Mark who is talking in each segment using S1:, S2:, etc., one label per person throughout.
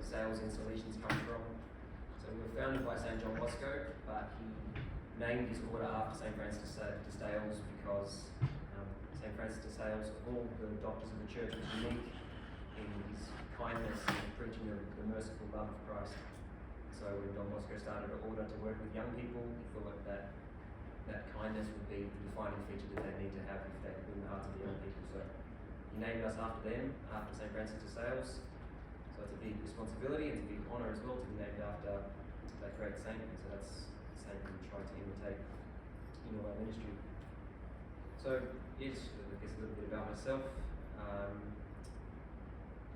S1: sales installations come from. So we were founded by St. John Bosco, but he named his order after St. Francis de Sales because St. Francis de Sales, of all the doctors of the church, was unique in his kindness and preaching of the merciful love of Christ. So when Don Bosco started an order to work with young people, he thought that kindness would be the defining feature that they need to have if they win the hearts of the young people. So he named us after them, after St. Francis de Sales. So it's a big responsibility and it's a big honour as well to be named after that great saint. And so that's the saint we try to imitate in all our ministry. So yes, I guess a little bit about myself.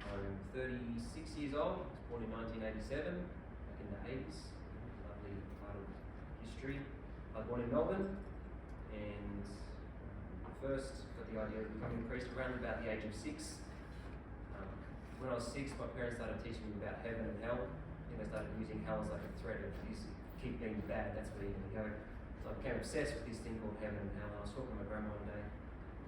S1: I'm 36 years old. I was born in 1987, back in the 80s. Lovely part of history. I was born in Melbourne, and first got the idea of becoming a priest around about the age of 6. When I was 6, my parents started teaching me about heaven and hell. And they started using hell as like a threat of this, keep being bad, that's where you're going to go. So I became obsessed with this thing called heaven and hell. And I was talking to my grandma one day,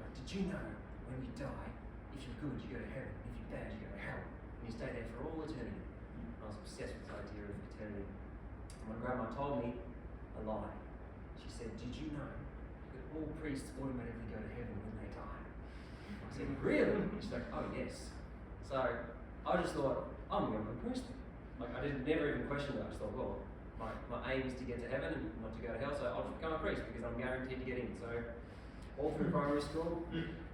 S1: like, did you know when you die, if you're good, you go to heaven. If you're bad, you go to hell. And you stay there for all eternity. I was obsessed with the idea of eternity. And my grandma told me a lie. She said, did you know that all priests automatically go to heaven when they die? I said, really? She's like, oh yes. So I just thought, I'm going to be a priest. Like I never even questioned it. I just thought, well, my aim is to get to heaven and not to go to hell, so I'll just become a priest because I'm guaranteed to get in. So all through primary school,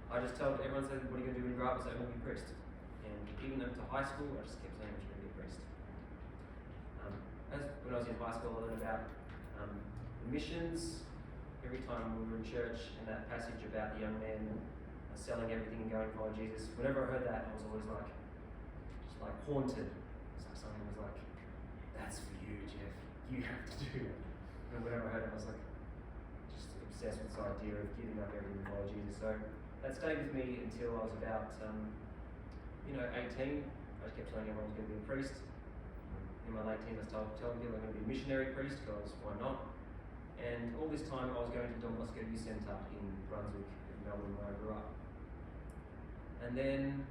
S1: I just told everyone, said, what are you going to do when you grow up? I said, I'm going to be a priest. And even up to high school, I just kept saying I'm just going to be a priest. When I was in high school, I learned about the missions. Every time we were in church and that passage about the young man selling everything and going to follow Jesus, whenever I heard that, I was always like, just like haunted. It's like something was like, that's for you, Jeff. You have to do it. And whenever I heard it, I was like, just obsessed with this idea of giving up everything to follow Jesus. So that stayed with me until I was about, 18. I just kept telling everyone I was going to be a priest. In my late teens, I was telling people I'm going to be a missionary priest because why not? And all this time, I was going to Don Bosco Youth Centre in Brunswick, in Melbourne, where I grew up. And then,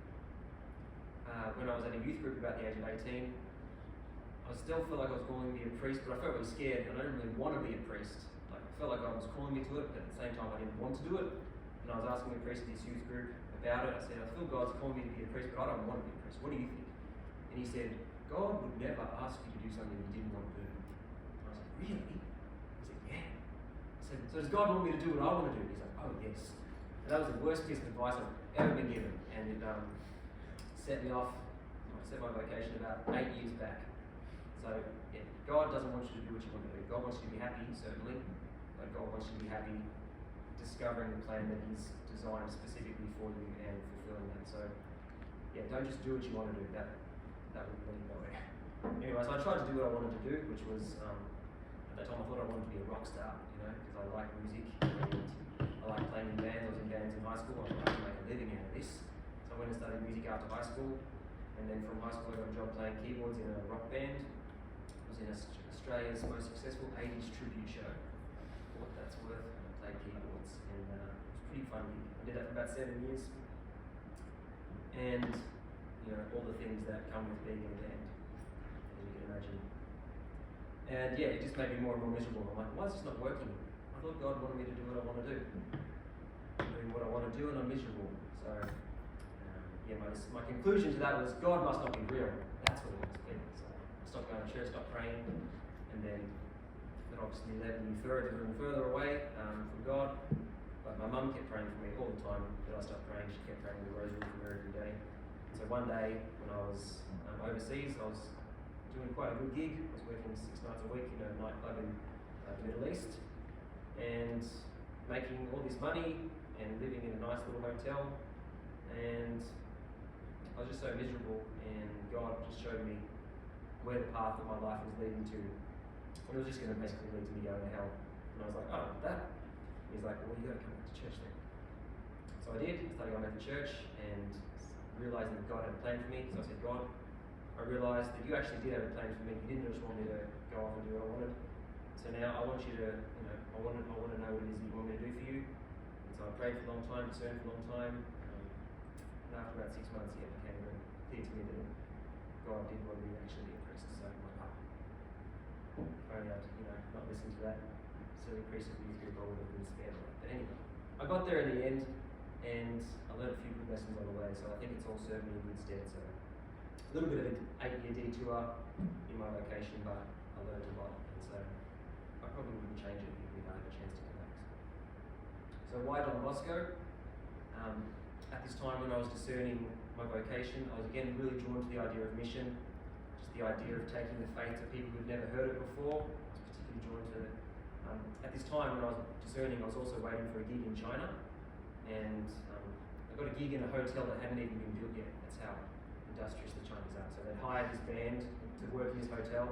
S1: when I was at a youth group about the age of 18, I still felt like I was calling to be a priest, but I felt really scared, and I didn't really want to be a priest. Like I felt like God was calling me to it, but at the same time I didn't want to do it. And I was asking the priest of this youth group about it. I said, I feel God's calling me to be a priest, but I don't want to be a priest. What do you think? And he said, God would never ask you to do something you didn't want to do. And I was like, really? He said, yeah. I said, so does God want me to do what I want to do? He's like, oh yes. And that was the worst piece of advice I've ever been given. And it set me off. I set my vocation about 8 years back. So yeah, God doesn't want you to do what you want to do. God wants you to be happy, certainly. But God wants you to be happy discovering the plan that He's designed specifically for you and fulfilling that. So yeah, don't just do what you want to do. That would lead nowhere. Anyway, so I tried to do what I wanted to do, which was at that time I thought I wanted to be a rock star, because I like music and I like playing in bands. I was in bands in high school. I wanted to make a living out of this. So I went and studied music after high school, and then from high school I got a job playing keyboards in a rock band. I was in Australia's most successful 80s tribute show. For what that's worth, I played keyboards, and it was pretty fun. I did that for about 7 years, and all the things that come with being in a band, as you can imagine. And yeah, it just made me more and more miserable. I'm like, why is this not working? I thought God wanted me to do what I want to do. I'm doing what I want to do, and I'm miserable. So my conclusion to that was God must not be real. That's what it must be. So I stopped going to church, stopped praying, and then that obviously led me further and further away from God. But my mum kept praying for me all the time that I stopped praying. She kept praying the rosary for me every day. So one day when I was overseas, I was doing quite a good gig. I was working 6 nights a week in a nightclub in the Middle East and making all this money and living in a nice little hotel. And I was just so miserable, and God just showed me where the path of my life was leading to. And it was just going to basically lead to me going to hell. And I was like, oh, that? He's like, well, you got to come back to church then. So I did. I started going back to church and realizing that God had a plan for me. So I said, God, I realized that you actually did have a plan for me. You didn't just want me to go off and do what I wanted. So now I want you to, I want to know what it is that you want me to do for you. And so I prayed for a long time, discerned for a long time. And after about 6 months, it became very clear to me that God did want me to actually be a priest. So I'm like, if only I'd, not listen to that silly priest of youth group, I would have been spared. But anyway, I got there in the end, and I learned a few good lessons on the way, so I think it's all served me in good stead. So a little bit of an 8-year detour in my vocation, but I learned a lot, and so I probably wouldn't change it if I had a chance to go back. So why Don Bosco? At this time when I was discerning my vocation, I was again really drawn to the idea of mission, just the idea of taking the faith to people who'd never heard it before. I was particularly drawn to it. At this time when I was discerning, I was also waiting for a gig in China, and I got a gig in a hotel that hadn't even been built yet. That's how industrious the Chinese are. So they'd hired this band to work in this hotel.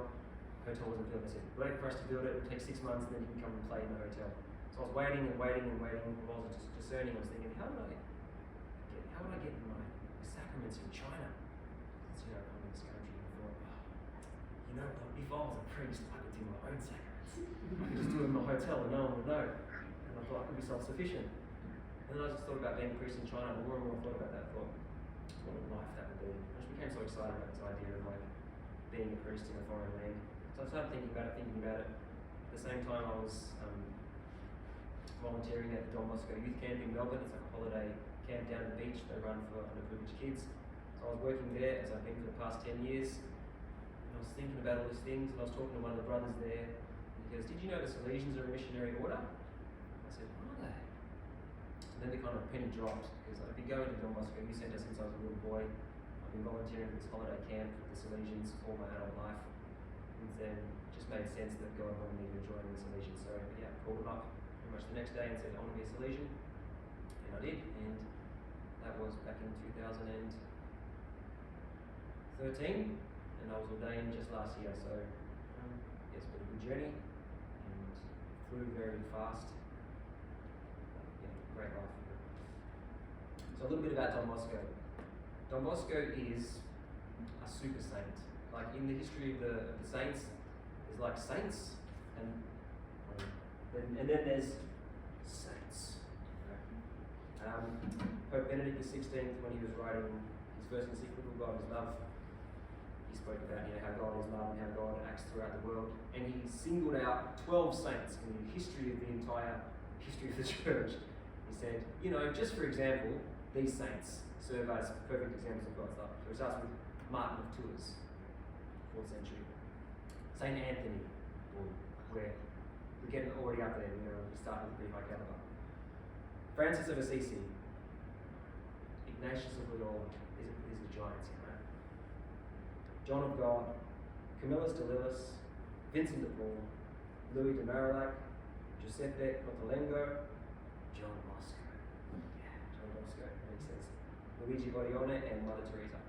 S1: The hotel wasn't built. They said, wait for us to build it, it would take 6 months, and then you can come and play in the hotel. So I was waiting and waiting and waiting. While I was just discerning, I was thinking, how would I get my sacraments in China? Because, I'm in this country, and I thought, if I was a priest, I could do my own sacraments. I could just do it in my hotel and no one would know. And I thought I could be self-sufficient. And then I just thought about being a priest in China, and more I thought about that, I thought, what a life that would be. I just became so excited about this idea of being a priest in a foreign land. So I started thinking about it. At the same time, I was volunteering at the Don Bosco Youth Camp in Melbourne. It's like a holiday camp down at the beach they run for underprivileged kids. So I was working there, as I've been for the past 10 years. And I was thinking about all these things, and I was talking to one of the brothers there. And he goes, did you know the Salesians are a missionary order? I said, are they? And then the kind of penny dropped, because I've been going to Don Bosco Youth Centre since I was a little boy. I've been volunteering for this holiday camp with the Salesians all my adult life. And then it just made sense that God wanted me to join the Salesians. So yeah, I called him up pretty much the next day and said, I want to be a Salesian. And I did, and that was back in 2013, and I was ordained just last year. So it's been a good journey, and flew very fast. Great life. So a little bit about Don Bosco. Don Bosco is a super saint. Like in the history of the saints, there's like saints, and then there's saints. Pope Bernadette XVI, when he was writing his first encyclical, God is Love, he spoke about how God is love and how God acts throughout the world, and he singled out 12 saints in the history of the entire history of the church. He said, just for example, these saints serve as perfect examples of God's love. So it starts with Martin of Tours, 4th century. Saint Anthony, we're getting already up there, we're starting with pretty high caliber. Francis of Assisi, Ignatius of Loyola, these are giants, John of God, Camillus de Lillis, Vincent de Paul, Louis de Marillac, Giuseppe Cotolengo, John Bosco. Yeah, John Bosco, makes sense. Luigi Bodione and Mother Teresa.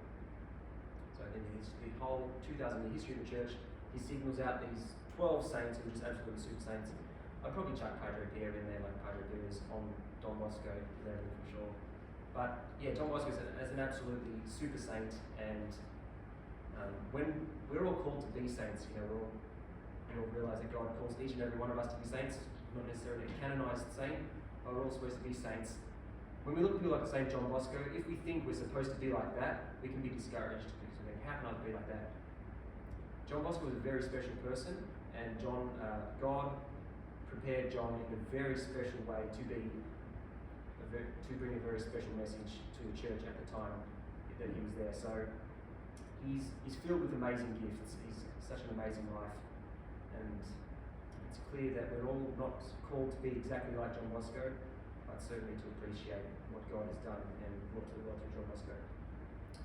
S1: So in the whole 2,000 year history of the church, he signals out these 12 saints who are just absolutely super saints. I'd probably chuck Padre Pio in there, like Padre Pio is on Don Bosco level for sure. But yeah, Don Bosco is an absolutely super saint, and when we're all called to be saints, we all realise that God calls each and every one of us to be saints, not necessarily a canonised saint, but we're all supposed to be saints. When we look at people like Saint John Bosco, if we think we're supposed to be like that, we can be discouraged because we think, how can I be like that? John Bosco was a very special person, and God prepared John in a very special way to bring a very special message to the church at the time that he was there. So he's filled with amazing gifts. He's such an amazing life, and it's clear that we're all not called to be exactly like John Bosco, but certainly to appreciate what God has done and brought to the world through John Bosco.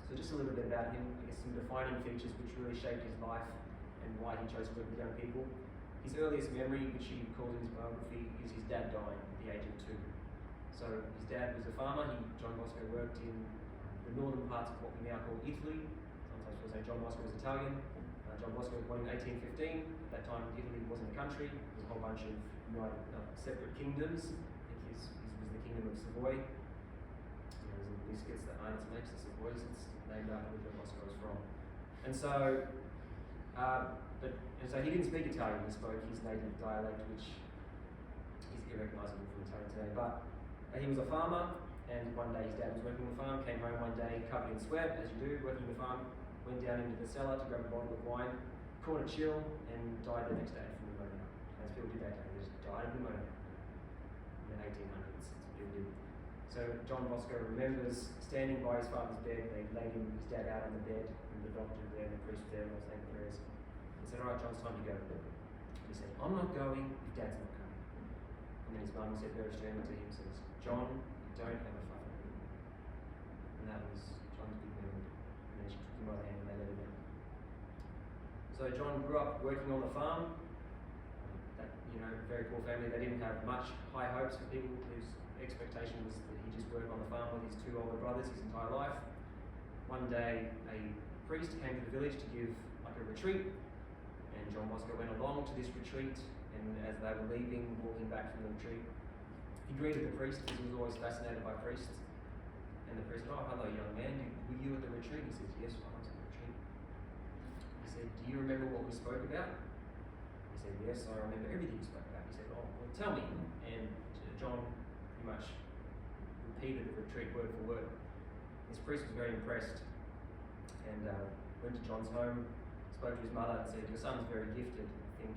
S1: So just a little bit about him, I guess some defining features which really shaped his life and why he chose to work with young people. His earliest memory, which he calls in his biography, is his dad dying at the age of 2. So his dad was a farmer. John Bosco worked in the northern parts of what we now call Italy. Sometimes we'll say John Bosco was Italian. John Bosco was born in 1815. At that time, Italy wasn't a country. It was a whole bunch of separate kingdoms. I think his was the kingdom of Savoy. There's little biscuits that Arnott's makes, the Savoys. It's named after where John Bosco was from. And so, so he didn't speak Italian. He spoke his native dialect, which is irrecognisable from Italian today. But he was a farmer, and one day his dad was working on the farm, came home one day covered in sweat, as you do, working on the farm, went down into the cellar to grab a bottle of wine, caught a chill, and died the next day from pneumonia. As people did that day, they just died of pneumonia in the 1800s. People did. So John Bosco remembers standing by his father's bed. They laid his dad out on the bed, and the doctor was there, and the priest was there, and they were saying prayers. He said, "All right, John, it's time to go." He said, "I'm not going if Dad's not coming." And then his mum said very sternly to him, says, "John, you don't have a father." And that was John's big memory. And then she took him by the hand and they let him in. So John grew up working on the farm. Very poor family. They didn't have much high hopes for people whose expectation was that he just work on the farm with his two older brothers his entire life. One day, a priest came to the village to give like a retreat, and John Bosco went along to this retreat. And as they were leaving, walking back from the retreat, he greeted the priest because he was always fascinated by priests. And the priest said, "Oh, hello, young man. Were you at the retreat?" He says, "Yes, I was at the retreat." He said, "Do you remember what we spoke about?" He said, "Yes, I remember everything you spoke about." He said, "Oh, well, tell me." And John pretty much repeated the retreat word for word. His priest was very impressed and went to John's home, spoke to his mother and said, "Your son's very gifted. I think,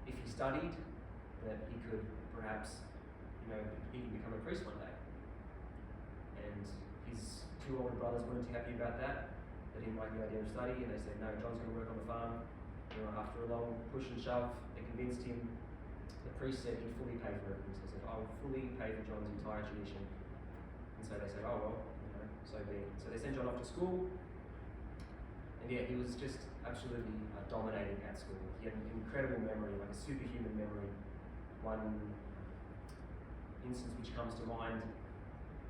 S1: if he studied, that he could perhaps, he could become a priest one day." And his two older brothers weren't too happy about that. They didn't like the idea of study, and they said, "No, John's going to work on the farm." After a long push and shove, they convinced him. The priest said he'd fully pay for everything. So he said, "I will fully pay for John's entire tuition." And so they said, "Oh well, so be it." So they sent John off to school, and yeah, he was just absolutely dominating at school. He had an incredible memory, like a superhuman memory. One instance which comes to mind,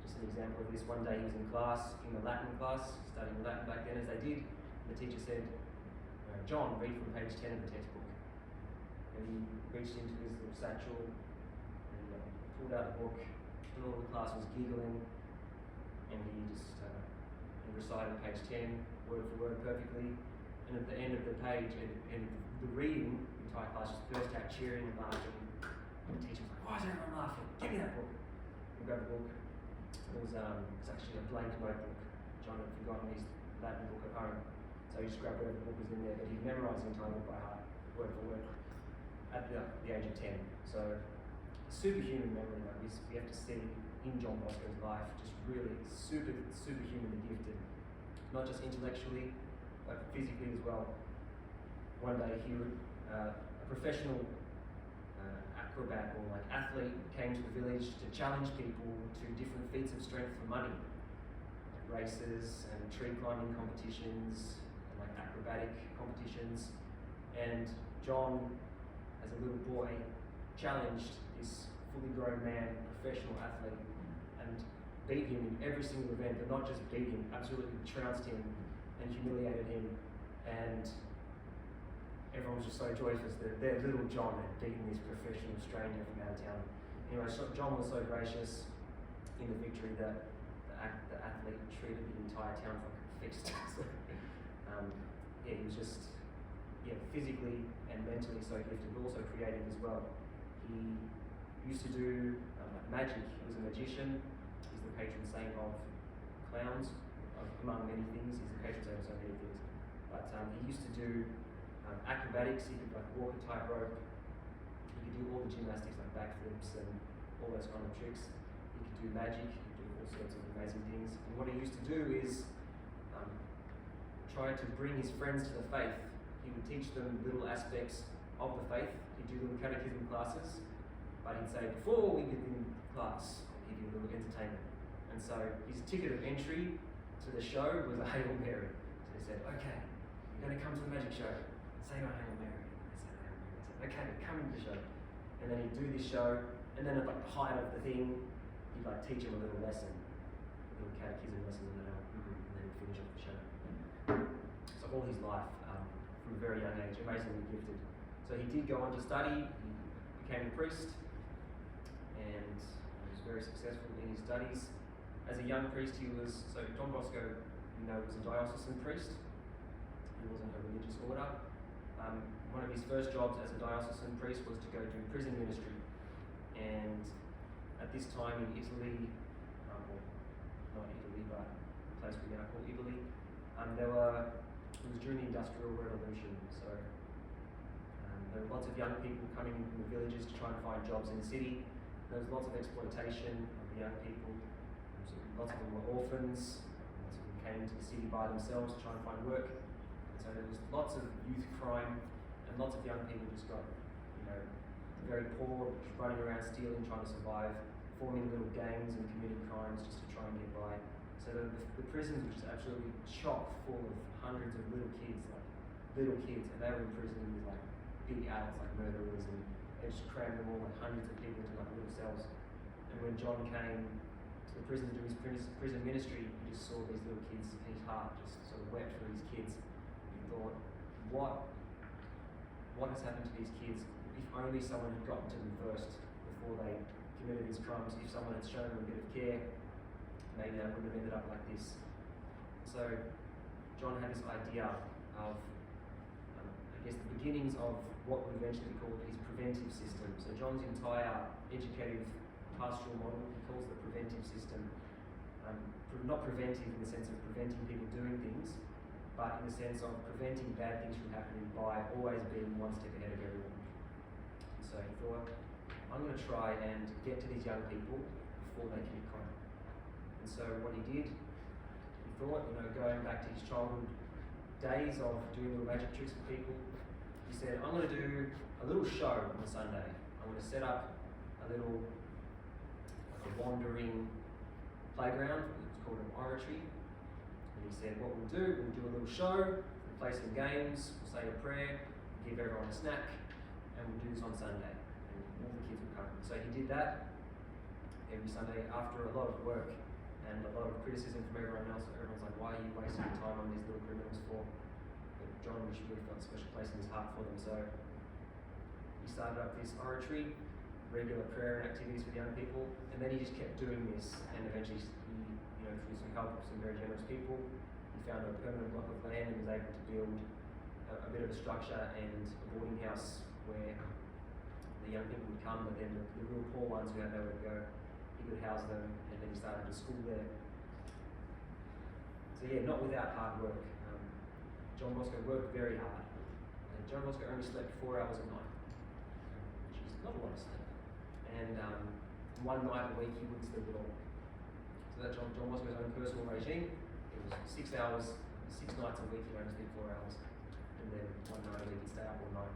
S1: just an example of this. One day he was in class, in the Latin class, studying Latin back then as they did, and the teacher said, "John, read from page 10 of the textbook." And he reached into his little satchel and pulled out the book, and all the class was giggling, and he just recited page 10 word for word perfectly. And at the end of the page, and the reading, the entire class just burst out cheering and laughing. And the teacher was like, "Why is everyone laughing? Give me that book." And grabbed the book. It was actually a blank notebook. John had forgotten his Latin book at home. So he just grabbed whatever book was in there, but he'd memorised the entire book by heart, word for word, at the age of 10. So, superhuman memory, like we have to see in John Bosco's life, just really superhumanly gifted, not just intellectually, but physically as well. One day, a professional acrobat or like athlete came to the village to challenge people to different feats of strength for money, like races and tree climbing competitions, acrobatic competitions, and John, as a little boy, challenged this fully grown man, professional athlete, and beat him in every single event, but not just beat him, absolutely trounced him and humiliated him, and everyone was just so joyous that their little John had beaten this professional stranger from out of town. Anyway, John was so gracious in the victory that the athlete treated the entire town like a feast. He was just physically and mentally so gifted, but also creative as well. He used to do magic. He was a magician. He's the patron saint of clowns, among many things. He's the patron saint of so many things. But he used to do acrobatics. He could walk a tightrope. He could do all the gymnastics like backflips and all those kind of tricks. He could do magic. He could do all sorts of amazing things. And what he used to do is try to bring his friends to the faith. He would teach them little aspects of the faith. He'd do little catechism classes, but he'd say, "Before we begin class," he'd do a little entertainment. And so his ticket of entry to the show was a Hail Mary. So he said, "Okay, you're going to come to the magic show. Say my Hail Mary." They said Hail Mary. I said, "Okay, come into the show." And then he'd do this show, and then at the height of the thing, he'd teach them a little lesson, a little catechism lesson, and then he'd finish off the show. So all his life, from a very young age, amazingly gifted. So he did go on to study. He became a priest, and was very successful in his studies. As a young priest, John Bosco, was a diocesan priest. He wasn't a religious order. One of his first jobs as a diocesan priest was to go do prison ministry. And at this time in Italy, not Italy, but a place we now call Italy, It was during the Industrial Revolution, so there were lots of young people coming from the villages to try and find jobs in the city. There was lots of exploitation of the young people. So lots of them were orphans. Lots of them came into the city by themselves to try and find work. And so there was lots of youth crime, and lots of young people just got, very poor, just running around stealing, trying to survive, forming little gangs and committing crimes just to try and get by. So the prisons were just absolutely chock full of hundreds of little kids, and they were in prison with big adults like murderers, and they just crammed them all, hundreds of people into little cells. And when John came to the prison to do his prison ministry, he just saw these little kids, and his heart just sort of wept for these kids. He thought, what has happened to these kids? If only someone had gotten to them first before they committed these crimes. If someone had shown them a bit of care, maybe they wouldn't have ended up like this. So John had this idea of, the beginnings of what would eventually be called his preventive system. So John's entire educative pastoral model, he calls the preventive system, not preventive in the sense of preventing people doing things, but in the sense of preventing bad things from happening by always being one step ahead of everyone. So he thought, I'm going to try and get to these young people before they commit crime. And so what he did, he thought, going back to his childhood days of doing little magic tricks for people, he said, I'm going to do a little show on Sunday. I'm going to set up a wandering playground. It's called an oratory. And he said, what we'll do a little show, we'll play some games, we'll say a prayer, give everyone a snack, and we'll do this on Sunday. And all the kids will come. So he did that every Sunday after a lot of work and a lot of criticism from everyone else. Everyone's like, why are you wasting your time on these little criminals for? But John really felt a special place in his heart for them. So he started up this oratory, regular prayer and activities for the young people, and then he just kept doing this, and eventually through some help of some very generous people, he found a permanent block of land and was able to build a bit of a structure and a boarding house where the young people would come, but then the real poor ones who had nowhere to go, he could house them, and then he started a school there. So not without hard work. John Bosco worked very hard. John Bosco only slept 4 hours a night, which is not a lot of sleep. And one night a week he wouldn't sleep at all. So that's John Bosco's own personal regime. It was 6 hours, 6 nights a week, he'd only sleep 4 hours. And then one night a week he'd stay up all night.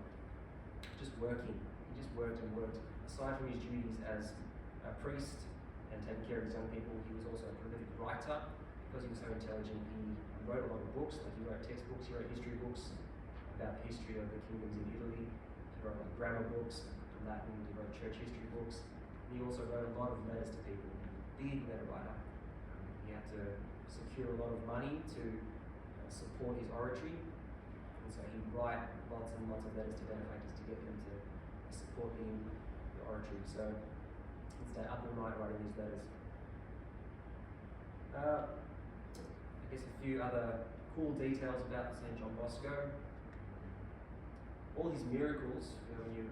S1: Just working. He just worked and worked. Aside from his duties as a priest and taking care of his young people, he was also a prolific writer. Because he was so intelligent, he wrote a lot of books. He wrote textbooks, he wrote history books about the history of the kingdoms in Italy. He wrote grammar books, Latin, he wrote church history books. And he also wrote a lot of letters to people. Big letter writer. He had to secure a lot of money to support his oratory. And so he'd write lots and lots of letters to benefactors to get them to support the oratory. So he'd stay up all night writing these letters. I guess a few other cool details about St. John Bosco. All his miracles, when you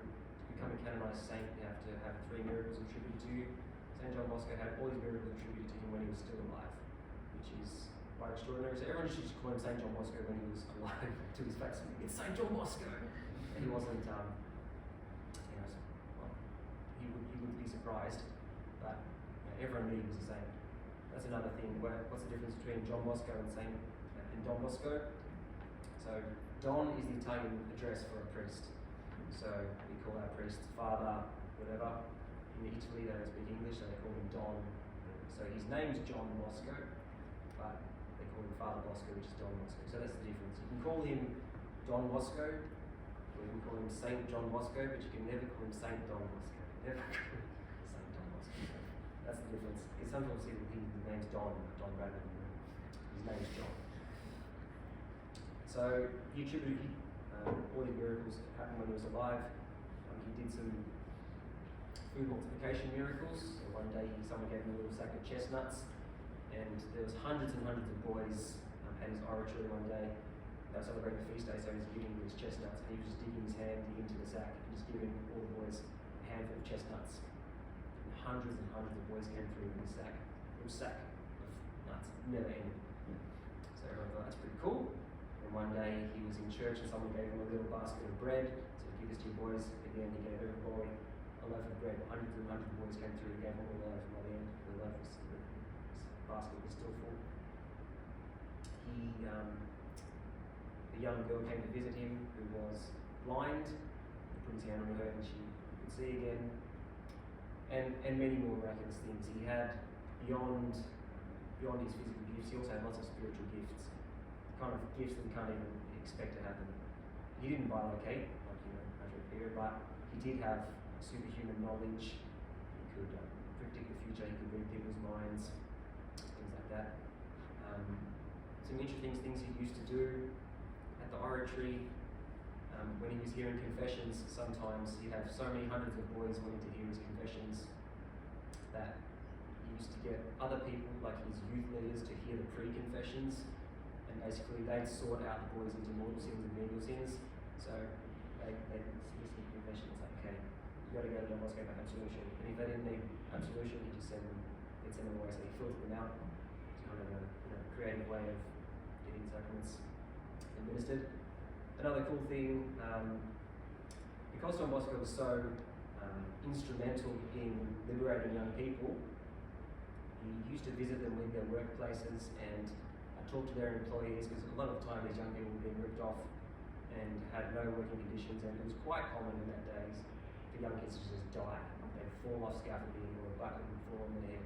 S1: become a canonized saint, you have to have 3 miracles attributed to you. St. John Bosco had all his miracles attributed to him when he was still alive, which is quite extraordinary. So everyone should just call him St. John Bosco when he was alive to his face. It's St. John Bosco! And he wasn't, he wouldn't be surprised, but everyone knew he was a saint. That's another thing. What's the difference between John Bosco and Don Bosco? So Don is the Italian address for a priest. So we call our priest Father, whatever. In Italy they don't speak English, so they call him Don. So his name is John Bosco, but they call him Father Bosco, which is Don Bosco. So that's the difference. You can call him Don Bosco, or you can call him Saint John Bosco, but you can never call him Saint Don Bosco. Never call him Saint Don Bosco. That's the difference. Because sometimes people think his name's Don Bradley. His name is John. So he attributed all his miracles happened when he was alive. He did some food multiplication miracles. So one day someone gave him a little sack of chestnuts, and there was hundreds and hundreds of boys at his oratory one day. They were celebrating the feast day, so he was giving these chestnuts, and he was just digging his hand into the sack and just giving all the boys a handful of chestnuts. And hundreds of boys came through with this sack. It was a sack of nuts, never ended. So So everyone thought that's pretty cool. And one day he was in church and someone gave him a little basket of bread. So give this to your boys. Again, he gave every boy a loaf of bread. Hundreds and hundreds of boys came through and gave them all a loaf. And by the end, the basket was still full. The young girl came to visit him who was blind. He put his hand on her and she could see again. And many more miraculous things. He had beyond his physical gifts, he also had lots of spiritual gifts. Kind of gifts that you can't even expect to happen. He didn't bilocate, like Patrick Peter, but he did have superhuman knowledge. He could predict the future, he could read people's minds, things like that. Some interesting things he used to do at the oratory. When he was hearing confessions, sometimes he'd have so many hundreds of boys wanting to hear his confessions that he used to get other people, like his youth leaders, to hear the pre-confessions, and basically they'd sort out the boys into mortal sins and venial sins. So they'd listen to confession and say, okay, you got to go to Don Bosco for absolution. And if they didn't need absolution, he'd just send them away. So he filtered them out. It's kind of a creative way of getting sacraments administered. Another cool thing, because Don Bosco was so instrumental in liberating young people, he used to visit them in their workplaces and talk to their employees, because a lot of the time these young people were being ripped off and had no working conditions, and it was quite common in that days for young kids to just die. They'd fall off scaffolding, or a bucket would fall on their head,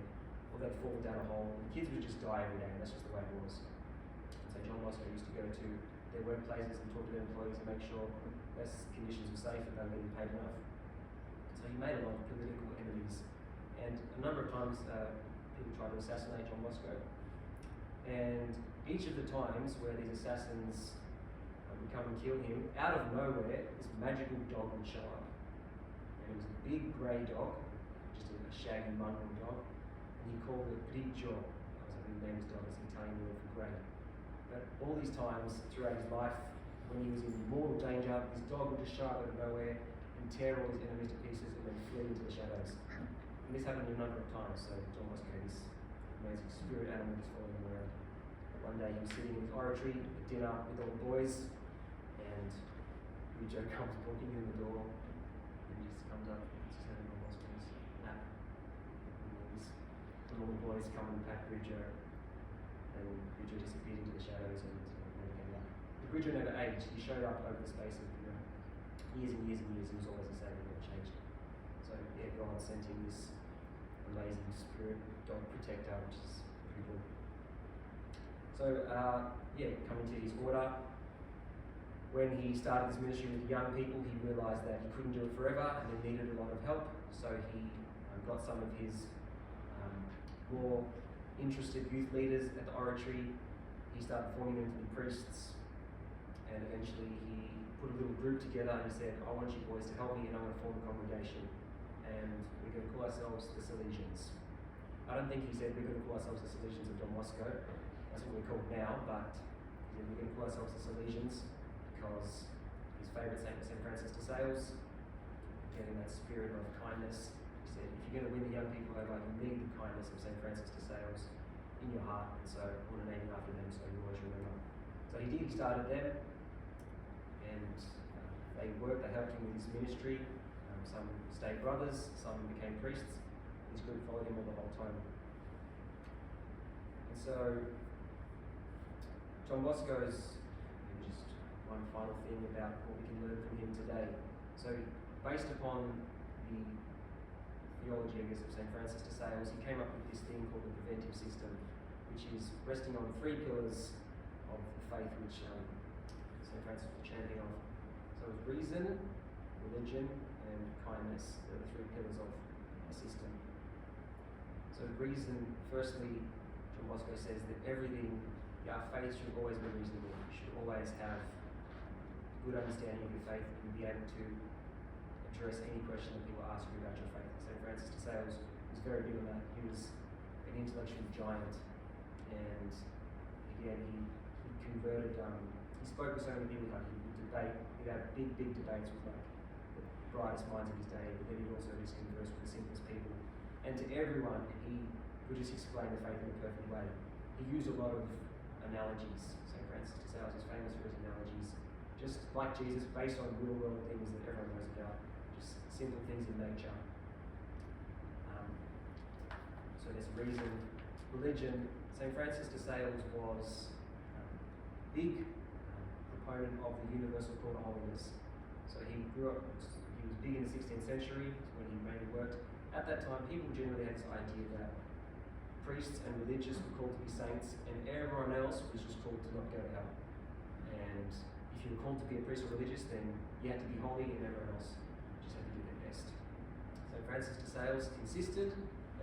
S1: or they'd fall down a hole. The kids would just die every day, and that's just the way it was. So John Bosco used to go to their workplaces and talk to their employees and make sure their conditions were safe and they were getting paid enough. So he made a lot of political enemies, and a number of times people tried to assassinate John Bosco. And each of the times where these assassins would come and kill him, out of nowhere, this magical dog would show up. And it was a big grey dog, just a shaggy mongrel dog, and he called it Grigio. That was, I think, the name of his dog, it's an Italian word for grey. But all these times throughout his life, when he was in mortal danger, this dog would just show up out of nowhere and tear all his enemies to pieces and then flee into the shadows. And this happened a number of times, so John Bosco had this amazing spirit animal just following him around. One day he was sitting in his oratory at dinner with all the boys, and Joe comes walking in the door, and he just comes up and just having John Bosco's nap. And all the boys come and pat Bridger, and Bridger disappeared into the shadows and never came back. But Bridger never aged. He showed up over the space of years and years and years. He was always the same, he never changed. So yeah, God sent him this amazing spirit dog protector, which is pretty cool. So coming to his order, when he started this ministry with young people, he realised that he couldn't do it forever and he needed a lot of help. So he got some of his more interested youth leaders at the oratory. He started forming them to be priests, and eventually he put a little group together and he said, I want you boys to help me and I'm going to form a congregation, and we're going to call ourselves the Salesians. I don't think he said we're going to call ourselves the Salesians of Don Bosco. That's what we're called now, but he said we're going to call ourselves the Salesians because his favourite saint was St. Francis de Sales, getting that spirit of kindness. He said, if you're going to win the young people over, you need the kindness of St. Francis de Sales in your heart, and so I want to name you after them so you always remember. So he did, he started them, and they worked, they helped him with his ministry. Some stayed brothers, some became priests. His group followed him all the whole time. And so John Bosco's just one final thing about what we can learn from him today. So based upon the theology, I guess, of St. Francis de Sales, he came up with this thing called the preventive system, which is resting on 3 pillars of the faith which St. Francis was championing of. So it's reason, religion, and kindness. They're the 3 pillars of a system. So reason, firstly, John Bosco says that everything, our faith should always be reasonable. You should always have good understanding of your faith and be able to address any question that people ask you about your faith. St. Francis de Sales was very big on that. He was an intellectual giant, and again, he converted, he spoke with so many people, like he would debate, he'd have big debates with like the brightest minds of his day, but then he'd also just converse with the simplest people. And to everyone, he would just explain the faith in a perfect way. He used a lot of analogies. St. Francis de Sales is famous for his analogies, just like Jesus, based on real world things that everyone knows about, just simple things in nature. So there's reason, religion. St. Francis de Sales was big proponent of the universal call to holiness. So he was big in the 16th century when he mainly worked. At that time, people generally had this idea that priests and religious were called to be saints, and everyone else was just called to not go to hell. And if you were called to be a priest or religious, then you had to be holy, and everyone else just had to do their best. St. Francis de Sales insisted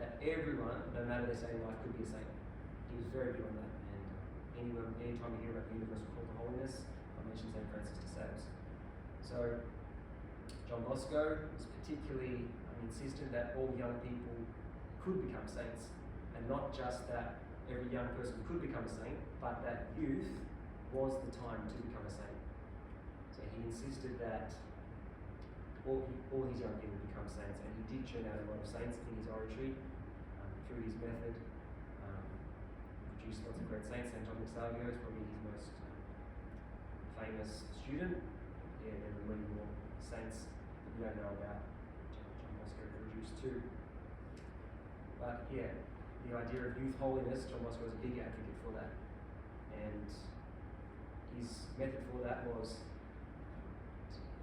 S1: that everyone, no matter their saving life, could be a saint. He was very big on that, and anytime you hear about the universal call to holiness, I mention St. Francis de Sales. So John Bosco was particularly insistent that all young people could become saints, and not just that every young person could become a saint, but that youth was the time to become a saint. So he insisted that all his young people become saints, and he did churn out a lot of saints in his oratory through his method. Produced lots of great saints. St. Thomas Savio is probably his most famous student. Yeah, there were many more saints that we don't know about. John Bosco produced too. But yeah, the idea of youth holiness, John Bosco was a big advocate for that. And his method for that was,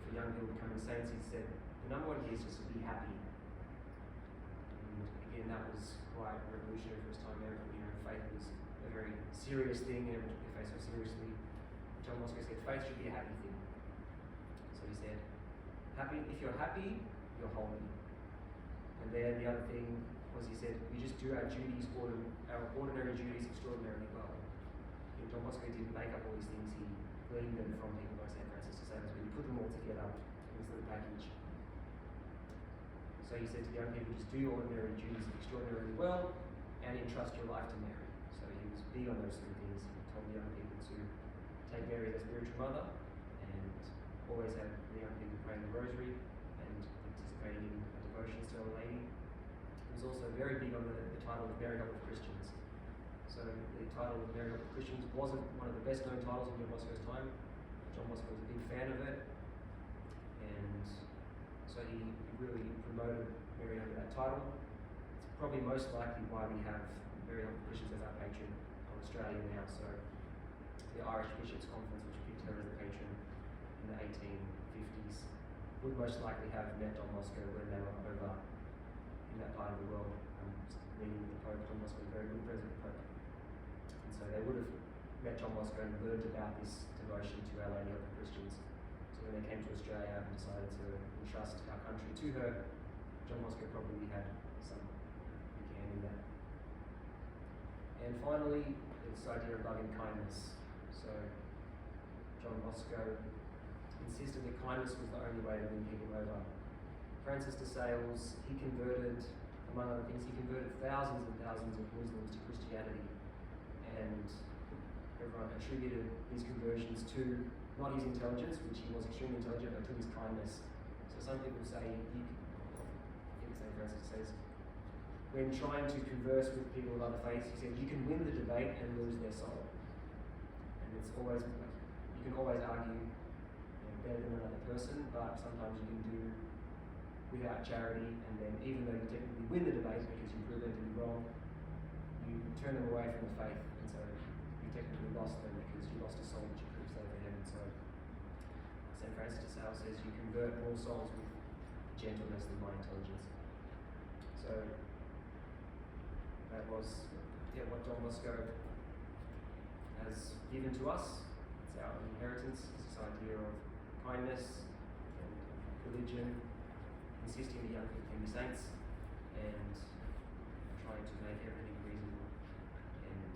S1: for young people becoming saints, he said, the number one key is just to be happy. And again, that was quite revolutionary for his time. Faith was a very serious thing, and everyone took their faith so seriously. John Bosco said, faith should be a happy thing. So he said, if you're happy, you're holy. And then the other thing was, he said, we just do our duties, our ordinary duties extraordinarily well. John Bosco didn't make up all these things, he gleaned them from people like St. Francis de Sales, but he put them all together in this little package. So he said to young people, just do your ordinary duties extraordinarily well, and entrust your life to Mary. So he was big on those three things. He told the young people to take Mary as their spiritual mother, and always have the young people praying the rosary and participating in devotions to Our Lady. He was also very big on the title of Mary Help of Christians. So the title of Mary Help of Christians wasn't one of the best known titles in John Bosco's time. John Bosco was a big fan of it, and so he really promoted Mary under that title. Probably most likely why we have Mary Help of Christians as our patron of Australia now. So the Irish Bishops' Conference, which picked her as the patron in the 1850s, would most likely have met John Bosco when they were over in that part of the world, meeting the Pope. John Bosco was a very good friends with the Pope. And so they would have met John Bosco and learned about this devotion to Our Lady of the Christians. So when they came to Australia and decided to entrust our country to her, John Bosco probably had some in that. And finally, this idea of loving kindness. So John Bosco insisted that kindness was the only way to win people over. Francis de Sales, he converted, among other things, he converted thousands and thousands of Muslims to Christianity, and everyone attributed his conversions to not his intelligence, which he was extremely intelligent, but to his kindness. So some people say, I think St. Francis says, when trying to converse with people of other faiths, he said, you can win the debate and lose their soul. And it's always, you can always argue better than another person, but sometimes you can do without charity, and then even though you technically win the debate because you prove them to be wrong, you turn them away from the faith, and so you technically lost them because you lost a soul which you could have saved for heaven. So St. Francis de Sales says, you convert more souls with gentleness than my intelligence. So that was what John Bosco has given to us. It's our inheritance, it's this idea of kindness and religion, insisting that young people can be saints, and trying to make everything reasonable, and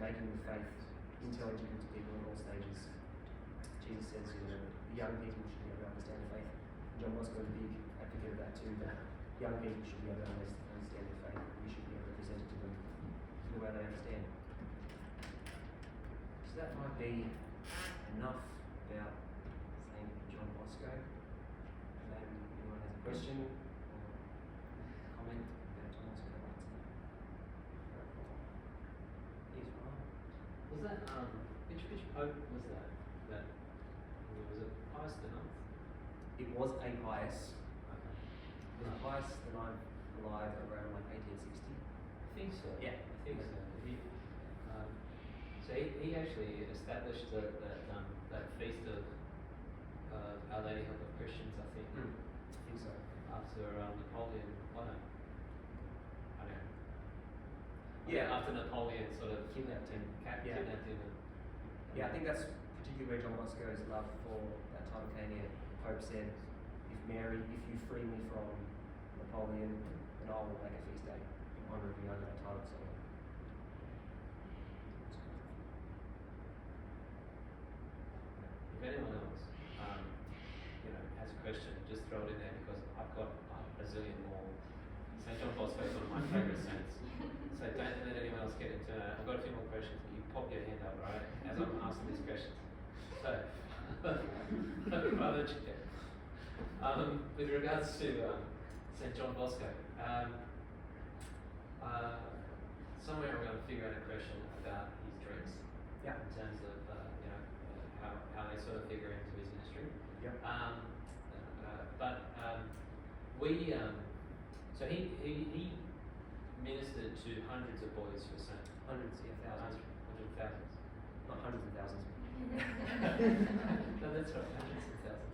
S1: making the faith intelligible to people in all stages. Jesus says, the young people should be able to understand the faith. John Bosco is a big advocate of that too, that young people should be able to understand the faith. We should be able to present it to them in the way they understand. So that might be enough about St. John Bosco. Maybe anyone has a question or comment about John Bosco. Yes, Ryan.
S2: Was that which pope was that? That was it Pius the Ninth?
S1: It was a Pius.
S2: Okay.
S1: It was Pius the Ninth alive around like 1860.
S2: I think so.
S1: Yeah.
S2: I think so. He actually established that feast of Our Lady Help of Christians, I think.
S1: I think so.
S2: After Napoleon. I don't know.
S1: Yeah.
S2: After Napoleon sort of
S1: Kidnapped him.
S2: Kidnapped him.
S1: Yeah, I think that's particularly where John Bosco's love for that title came in. The Pope said, if you free me from Napoleon, then I will make a feast day in honour of you under that title. So.
S2: If anyone else, has a question, just throw it in there because I've got a bazillion more. St. John Bosco is one of my favourite saints. So don't let anyone else get into it. I've got a few more questions, but you pop your hand up, right, as I'm asking these questions. So, Brother Chair, with regards to St. John Bosco, somewhere I'm going to figure out a question about his dreams.
S1: Yeah.
S2: In terms of how they sort of figure into his ministry.
S1: Yeah.
S2: So he ministered to hundreds of boys for St.
S1: Hundreds, yeah, thousands.
S2: Thousands.
S1: Not hundreds of thousands.
S2: No, that's right, hundreds of thousands.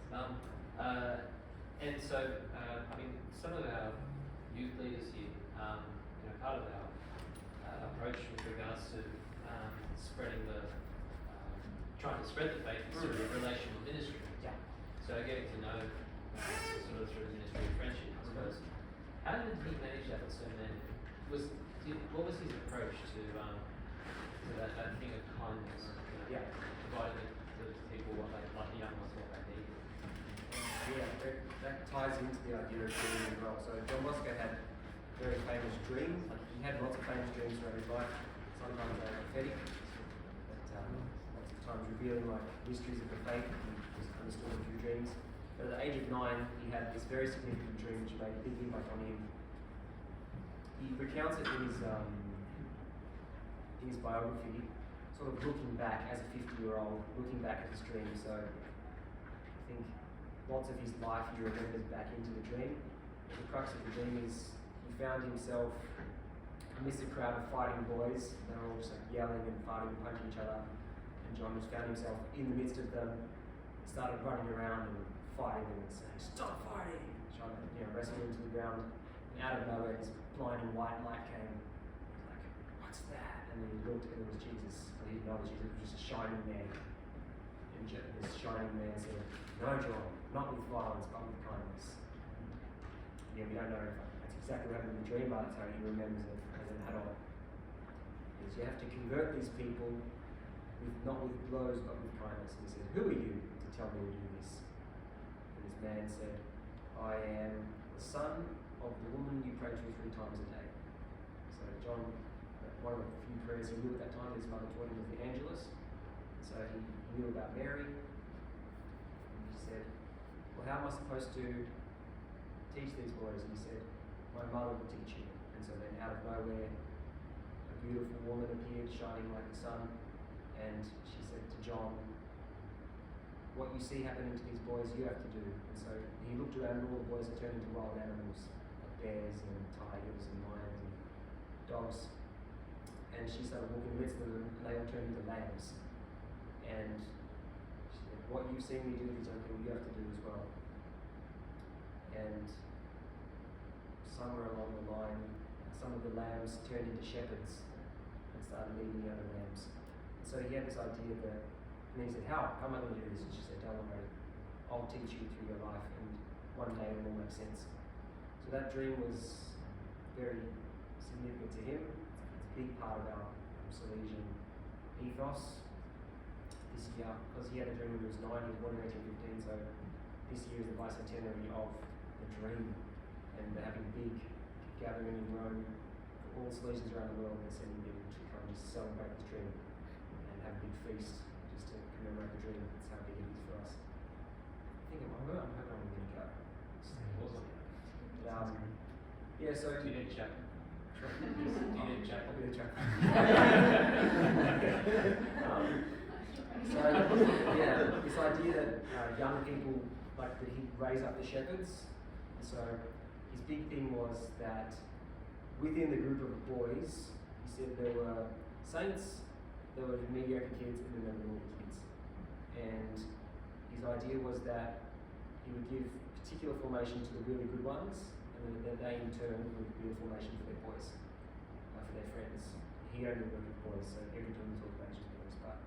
S2: And so, some of our youth leaders here, part of our approach with regards to spreading trying to spread the faith is through relational ministry.
S1: Yeah.
S2: So getting to know sort of through the ministry of friendship, I suppose. How did he manage that with so many? What was his approach to that thing of kindness? Providing to people what they like, the young ones what they need.
S1: Yeah, that ties into the idea of dreaming as well. So John Bosco had very famous dreams. Like, he had lots of famous dreams throughout his life. Sometimes they were prophetic, but lots of times revealing like mysteries of the faith. He was understood through dreams. But at the age of 9, he had this very significant dream which made a big impact on him. He recounts it in his biography, sort of looking back as a 50-year-old, looking back at his dream. So I think lots of his life he remembers back into the dream. But the crux of the dream is he found himself amidst a crowd of fighting boys. They were all just like yelling and fighting and punching each other. And John just found himself in the midst of them, started running around and fighting them and saying, "Stop fighting!" Trying to wrestle him to the ground. And out of nowhere, this blinding white light came. He's like, "What's that?" And then he looked and it was Jesus. But he didn't know that Jesus was just a shining man. And this shining man said, "No, John, not with violence, but with kindness." Yeah, we don't know if that's exactly what happened in the dream, but that's how he remembers it as an adult. Is you have to convert these people not with blows, but with kindness. And he said, "Who are you to tell me to do this?" And this man said, "I am the son of the woman you pray to 3 times a day." So John, one of the few prayers he knew at that time, his mother taught him was the Angelus. So he knew about Mary. And he said, "Well, how am I supposed to teach these boys?" And he said, "My mother will teach you." And so then out of nowhere, a beautiful woman appeared, shining like the sun. And she said to John, "What you see happening to these boys, you have to do." And so he looked around and all the boys had turned into wild animals, like bears and tigers and lions and dogs. And she started walking amidst them and they all turned into lambs. And she said, "What you've seen me do with these young people, you have to do as well." And somewhere along the line, some of the lambs turned into shepherds and started leading the other lambs. And so he had this idea that, and he said, how am I going to do this? And she said, "Don't worry, I'll teach you through your life, and one day it will make sense." So that dream was very significant to him. It's a big part of our Salesian ethos. This year, because he had a dream when he was 9, he was born in 1815, so this year is the bicentenary of the dream, and they're having a big gathering in Rome for all Salesians around the world. They're sending people to come just celebrate this dream and have a big feast just to commemorate the dream. That's how big it is for us. I think I'm hoping I'm going to go.
S2: Awesome.
S1: Yeah, so
S2: Do you need a chapter? Do you need chapel?
S1: I'll be the chaplain. So yeah, this idea that young people, like that he'd raise up the shepherds. So his big thing was that within the group of boys, he said there were saints, there were mediocre kids, and then there were naughty kids. And his idea was that he would give particular formation to the really good ones, and then they in turn would be the formation for their boys, for their friends. He only worked with boys, so every time we talk about just boys. But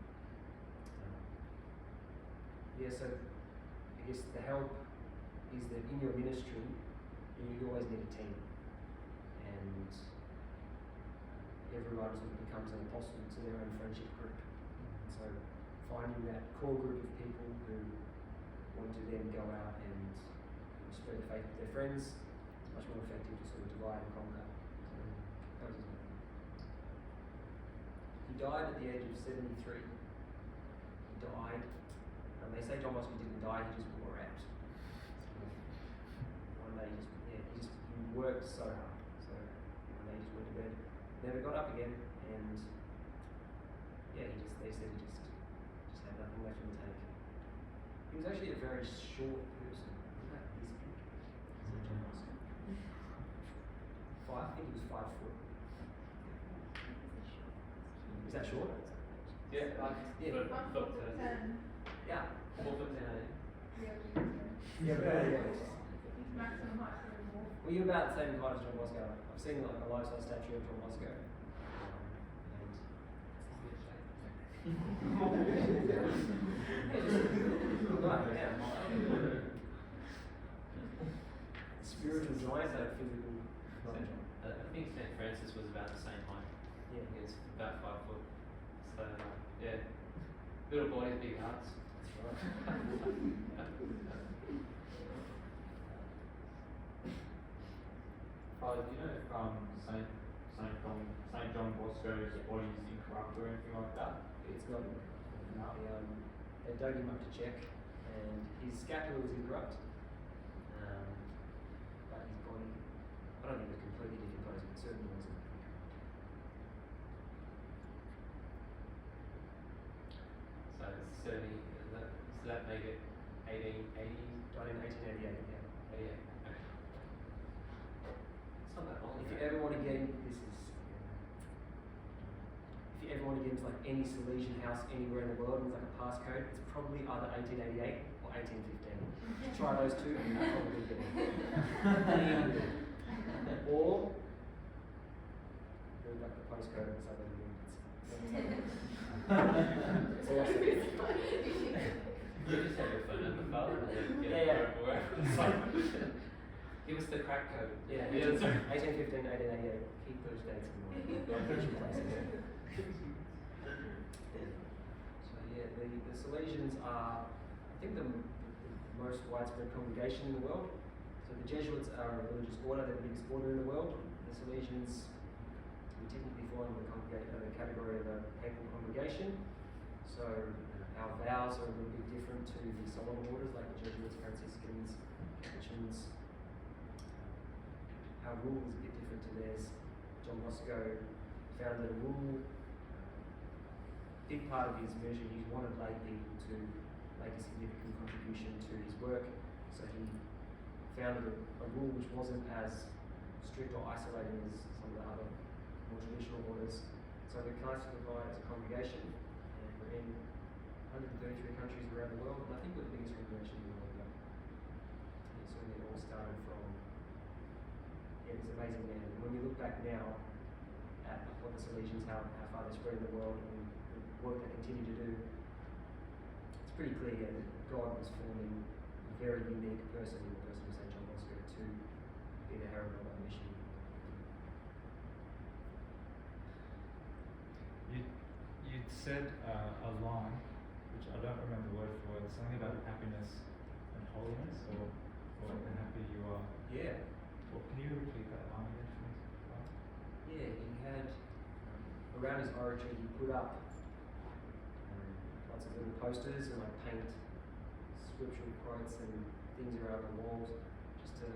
S1: yeah, so I guess the help is that in your ministry, you always need a team, and everyone sort of becomes an apostle to their own friendship group. And so finding that core group of people who want to then go out and spread the faith with their friends is much more effective to sort of divide and conquer. So that was his name. He died at the age of 73. He died, and they say John Bosco didn't die, he just wore out. One day he worked so hard, so one day he just went to bed, never got up again, and yeah, they said he just had nothing left in the tank. He was actually a very short person. Isn't that history? John Bosco. I think he was 5 foot. Is that short?
S2: Yeah, like
S1: Yeah.
S3: 1
S1: Yeah.
S2: 4 foot 10, eh?
S1: Yeah, yeah.
S3: Maximum height for a wolf.
S1: Well, you're about the same height as John Bosco. I've seen like a life-size statue of John Bosco. Spiritual giant, that physical knowledge.
S2: I think St. Francis was about the same height.
S1: Yeah.
S2: He was about 5 foot. So, yeah. Little bodies, big hearts.
S1: That's right.
S4: Father, do you know if Saint John Bosco's body is incorrupt or anything like that?
S1: It's not.
S4: No.
S1: They dug him up to check, and his scapula was incorrupt. But his body, I don't think it was completely decomposed, but certainly wasn't.
S2: So, 70, does that make it 1880?
S1: Died in 1888, yeah.
S2: 88. Okay. It's not that long.
S1: If you
S2: ago.
S1: ever want to get in, if you ever want to get into like any Salesian house anywhere in the world with like a passcode, it's probably either 1888 or 1815. Try those two and you'll probably get in. Or look up the postcode and say where the units. It's awesome.
S2: You just have your phone number, Father, and then get
S1: Yeah, yeah.
S2: it wherever. It's like, give us the crack code.
S1: Yeah,
S2: Yeah, sorry.
S1: 1815, 1888. Keep those dates in mind. They'll put you places. So yeah, the Salesians are, I think, the most widespread congregation in the world. So the Jesuits are a religious order, they're the biggest order in the world. The Salesians, we typically fall in the category of a papal congregation. So our vows are a little bit different to the solemn orders like the Jesuits, Franciscans, Capuchins. Our rule is a bit different to theirs. John Bosco founded a rule. Big part of his mission, he wanted lay people to make a significant contribution to his work. So he founded a rule which wasn't as strict or isolating as some of the other more traditional orders. So we're classified as a congregation, and we're in 133 countries around the world, and I think we're the biggest congregation in the world. And certainly it all started from this amazing man. And when we look back now at what the Salesians, how far they spread in the world, and the work they continue to do, it's pretty clear that God was forming a very unique person in the person of St. John Bosco to be the herald of that mission.
S5: You'd said a line, which I don't remember word for word, something about happiness and holiness, or happy you are.
S1: Yeah.
S5: Well, can you repeat that line again for me?
S1: Yeah, he had, around his oratory, he put up lots of little posters and like paint scriptural quotes and things around the walls just to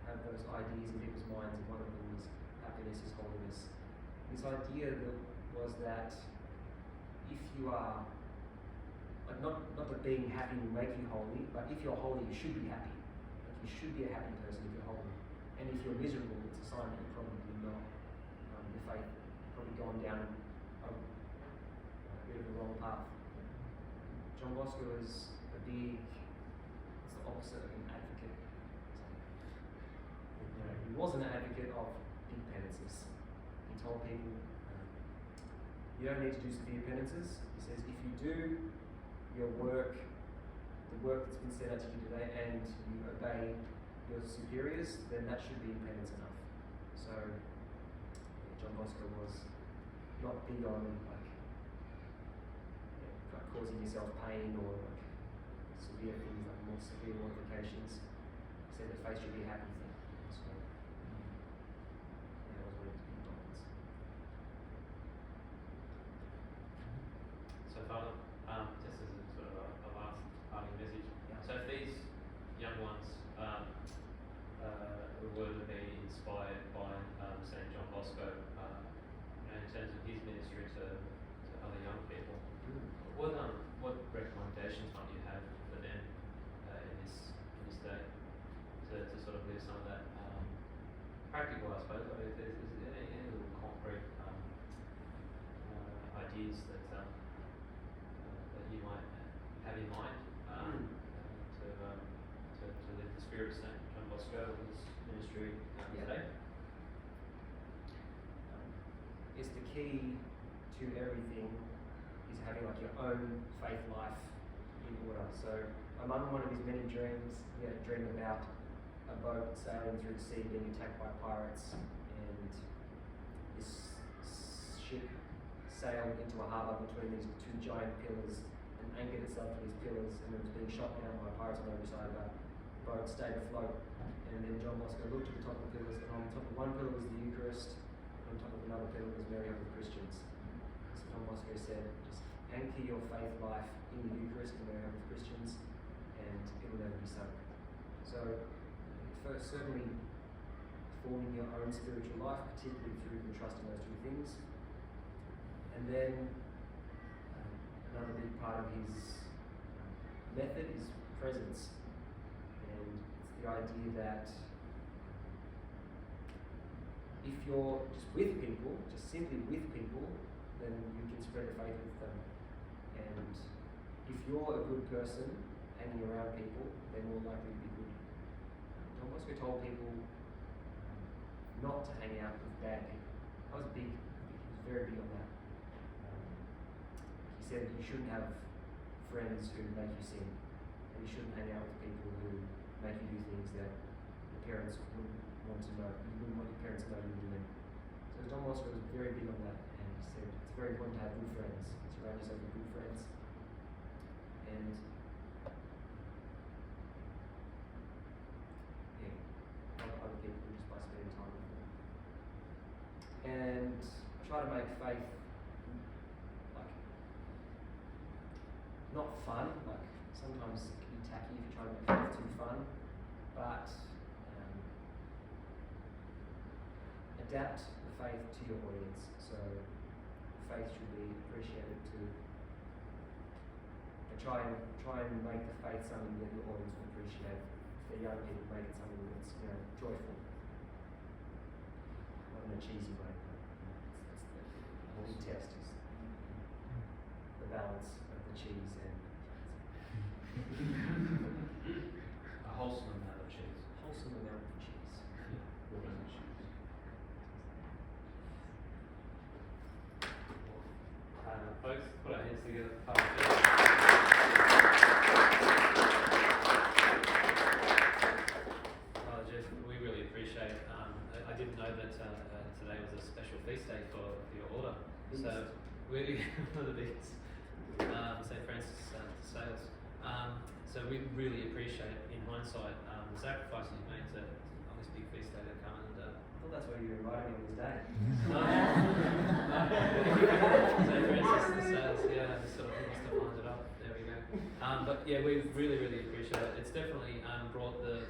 S1: have those ideas in people's minds. And one of them was happiness is holiness. This idea was that if you are, like not that being happy will make you holy, but if you're holy, you should be happy. Like you should be a happy person if you're holy. And if you're miserable, it's a sign that you're probably not your faith, you've probably gone down a bit of a wrong path. John Bosco is it's the opposite of an advocate. He was an advocate of big penances. He told people, you don't need to do severe penances. He says, if you do your work, the work that's been set out to you today, and you obey your superiors, then that should be penance enough. So, John Bosco was not big on like causing yourself pain or like severe things, like more severe mortifications. He said that faith should be a happy thing. So, that was one of his big doctrines.
S2: So, Father, just as a sort of a last parting message.
S1: Yeah.
S2: So, if these young ones were to be inspired by St. John Bosco, in terms of his ministry to other young people, what recommendations might you have for them in this day to sort of live some of that practical, I suppose? I mean, is there any little concrete ideas that you might have in mind to live the spirit of St. John Bosco in his ministry today?
S1: It's the key to everything is having like your own faith life in order. So among one of his many dreams, he had a dream about a boat sailing through the sea being attacked by pirates, and this ship sailed into a harbour between these two giant pillars and anchored itself to these pillars, and it was being shot down by pirates on every side, but the boat stayed afloat. And then John Bosco looked at the top of the pillars, and on top of one pillar was the Eucharist, and on top of another pillar was Mary of the Christians. So John Bosco said, just anchor your faith life in the Eucharist and Mary of the Christians, and it will never be sunk. So, first, certainly forming your own spiritual life, particularly through the trust in those two things. And then another big part of his method is presence. And it's the idea that if you're just with people, just simply with people, then you can spread the faith with them. And if you're a good person hanging around people, they're more likely to be good. John Bosco told people not to hang out with bad people. That was big. He was very big on that. He said you shouldn't have friends who make you sin, and you shouldn't hang out with people who make you do things that your parents wouldn't want to know. You wouldn't want your parents to know you were doing. So John Bosco was very big on that, and he said it's very important to have good friends. Surround yourself with good friends. And help other people just by spending time with them. And try to make faith like not fun, like sometimes it can be tacky if you try to make faith too fun, but adapt the faith to your audience. So faith should be appreciated too. And try and make the faith something that your audience will appreciate. If they're young people, make it something that's joyful, not in a cheesy way. That's the test is the balance of the cheese and
S2: A wholesome amount of cheese.
S1: wholesome amount of cheese.
S2: Folks, put our hands together. Jeff, we really appreciate. I didn't know that today was a special feast day for your order. So we one of the biggest, St. Francis de Sales. So we really appreciate, in hindsight, the sacrifices you made on this big feast day to come and.
S1: I thought that's why you invited me on this day.
S2: St. Francis de Sales, yeah, I sort of must have lined it up. There we go. But yeah, we really, really appreciate it. It's definitely brought the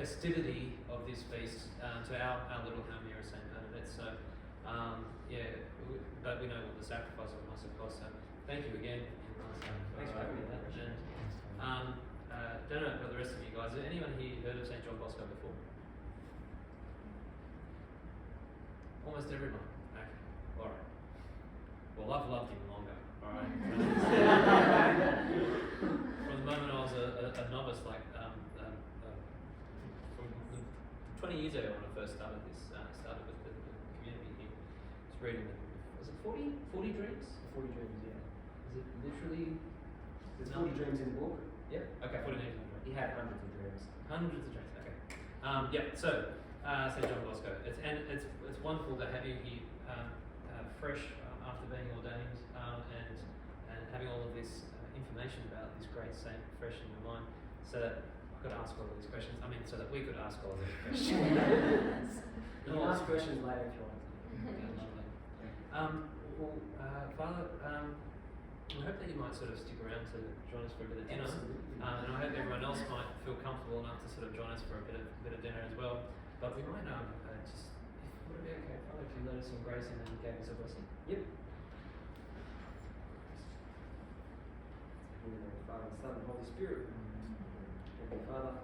S2: festivity of this feast to our little home here at St. Bernadette. So, but we know what the sacrifice of it must have cost. So, thank you again.
S1: Thanks for having me.
S2: And don't know about the rest of you guys. Has anyone here heard of St. John Bosco before? Almost everyone. Okay. All right. Well, I've loved him longer. All right. From the moment I was a novice, like from 20 years ago when I first started this, started with the community here. I was reading was it 40 dreams?
S1: 40 dreams, yeah.
S2: Is it literally?
S1: There's
S2: No.
S1: 40 dreams in the book.
S2: Yeah. Okay. 40 dreams.
S1: He had hundreds of dreams.
S2: Hundreds of dreams. Okay. So St. John Bosco. It's wonderful to have you here, fresh after being ordained, and having all of this information about this great saint fresh in your mind, so that I could ask all of these questions. I mean, so that we could ask all of these questions.
S1: You can ask questions later if you want.
S2: Okay, lovely. Father, I hope that you might sort of stick around to join us for a bit of dinner,
S1: Absolutely.
S2: and I hope everyone else might feel comfortable enough to sort of join us for a bit of dinner as well. But we might just, would it be okay, Father, if you led us in grace and then gave us a blessing?
S1: Yep. In the name of the Father, and Son, and Holy Spirit. Heavenly Father,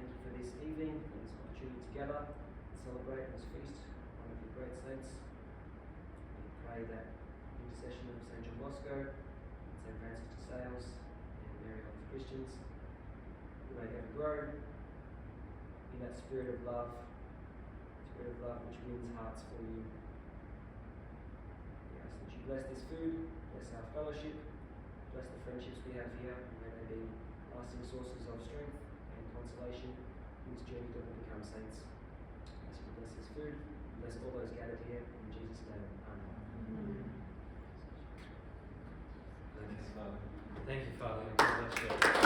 S1: thank you for this evening, for this opportunity together to celebrate this feast, one of your great saints. We pray that intercession of St. John Bosco, St. Francis de Sales, and Mary of the Christians, we may ever grow in that spirit of love which wins hearts for you. We ask that you bless this food, bless our fellowship, bless the friendships we have here, and may they be lasting sources of strength and consolation in this journey to become saints. Ask you to bless this food, bless all those gathered here, in Jesus' name. Amen.
S2: Thank you, Father. God bless you.